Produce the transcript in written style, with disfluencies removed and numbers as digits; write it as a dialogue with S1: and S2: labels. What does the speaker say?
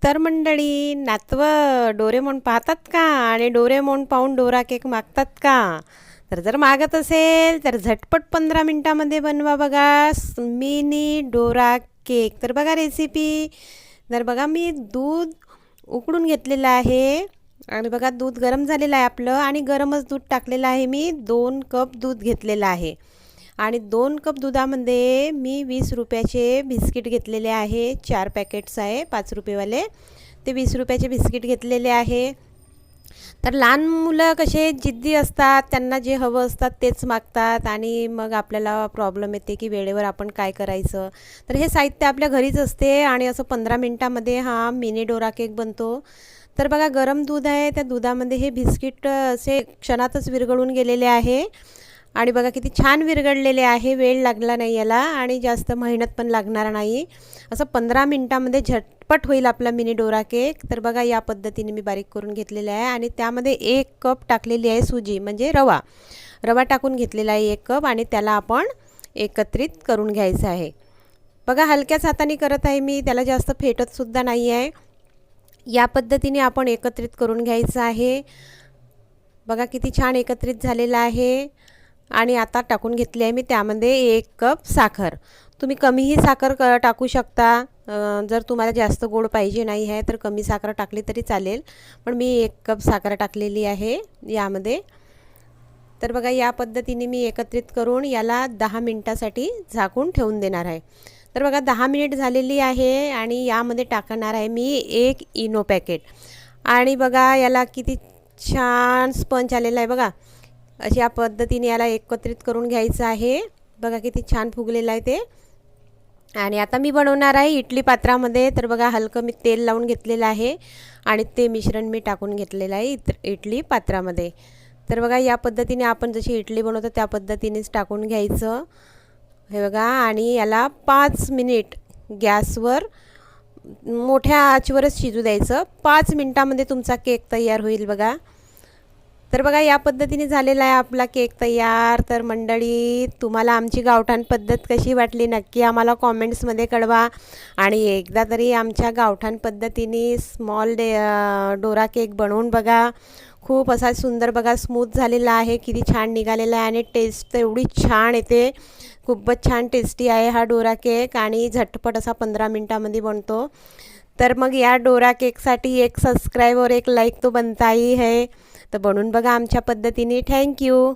S1: तर मंडळी, नातवं डोरेमोन पाहतात का आणि डोरेमोन पाहून डोरा केक मागतात का? तर जर मागत असेल तर झटपट 15 मिनिटामध्ये बनवा बघा मिनी डोरा केक. तर बघा रेसिपी. तर बघा मी दूध उकळून घेतलेलं आहे आणि बघा दूध गरम झालेलं आहे आपलं आणि गरमच दूध टाकलेलं आहे. मी 2 कप दूध घेतलेलं आहे आणि 2 कप दुधामध्ये मी 20 रुपयाचे बिस्किट घेतलेले आहे. 4 पॅकेट्स आहे 5 रुपयेवाले. ते 20 रुपयाचे बिस्किट घेतलेले आहे. तर लहान मुलं कसे जिद्दी असतात, त्यांना जे हवं असतात तेच मागतात आणि मग आपल्याला प्रॉब्लेम येते की वेळेवर आपण काय करायचं. तर हे साहित्य आपल्या घरीच असते आणि असं 15 मिनिटामध्ये हा मिनी डोरा केक बनतो. तर बघा गरम दूध आहे, त्या दुधामध्ये हे बिस्किट असे क्षणातच विरघळून गेलेले आहे आणि बघा किती छान विरघळलेले आहे. वेळ लागला नाही याला आणि जास्त मेहनत पण लागणार नाही. असं 15 मिनिटामध्ये झटपट होईल आपला मिनी डोरा केक. तर बघा या पद्धतीने मी बारीक करून घेतलेला आहे आणि त्यामध्ये 1 कप टाकलेली आहे सुजी म्हणजे रवा टाकून घेतलेला आहे 1 कप आणि त्याला आपण एकत्रित करून घ्यायचं आहे. बघा हलक्याच हाताने करत आहे मी, त्याला जास्त फेटतसुद्धा नाही आहे. या पद्धतीने आपण एकत्रित करून घ्यायचं आहे. बघा किती छान एकत्रित झालेलं आहे आणि आता टाकून घेतली आहे मी त्यामध्ये 1 कप साखर. तुम्ही कमीही साखर टाकू शकता. जर तुम्हाला जास्त गोड पाहिजे नाही आहे तर कमी साखर टाकली तरी चालेल, पण मी 1 कप साखर टाकलेली आहे यामध्ये. तर बघा या पद्धतीने मी एकत्रित करून याला 10 मिनिटासाठी झाकून ठेवून देणार आहे. तर बघा 10 मिनिट झालेली आहे आणि यामध्ये टाकणार आहे मी 1 इनो पॅकेट आणि बघा याला किती छान स्पंज आलेला आहे बघा. अशा पद्धतीने याला एकत्रित करून घ्यायचं आहे. बघा किती छान फुगलेलं आहे ते. आणि आता मी बनवणार आहे इडली पात्रामध्ये. तर बघा हलकं मी तेल लावून घेतलेलं आहे आणि ते मिश्रण मी टाकून घेतलेलं आहे इडली पात्रामध्ये. तर बघा या पद्धतीने आपण जशी इडली बनवतो त्या पद्धतीनेच टाकून घ्यायचं हे बघा आणि याला 5 मिनिट गॅसवर मोठ्या आचेवरच शिजू द्यायचं. 5 मिनिटामध्ये तुमचा केक तयार होईल बघा. तर बघा या पद्धतीने झालेला आहे आपला केक तयार. तर मंडळी, तुम्हाला आमची गावठाण पद्धत कशी वाटली नक्की आम्हाला कॉमेंट्समध्ये कळवा आणि एकदा तरी आमच्या गावठाण पद्धतीने स्मॉल डोरा केक बनवून बघा. खूप असा सुंदर बघा स्मूथ झालेला आहे, किती छान निघालेला आहे आणि टेस्ट तर एवढी छान येते. खूपच छान टेस्टी आहे हा डोरा केक आणि झटपट असा 15 मिनिटामध्ये बनतो. तर मग या डोरा केकसाठी एक सबस्क्राईब और एक लाईक तो बनता ही है. तर बनवून बघा आमच्या पद्धतीने. थँक्यू.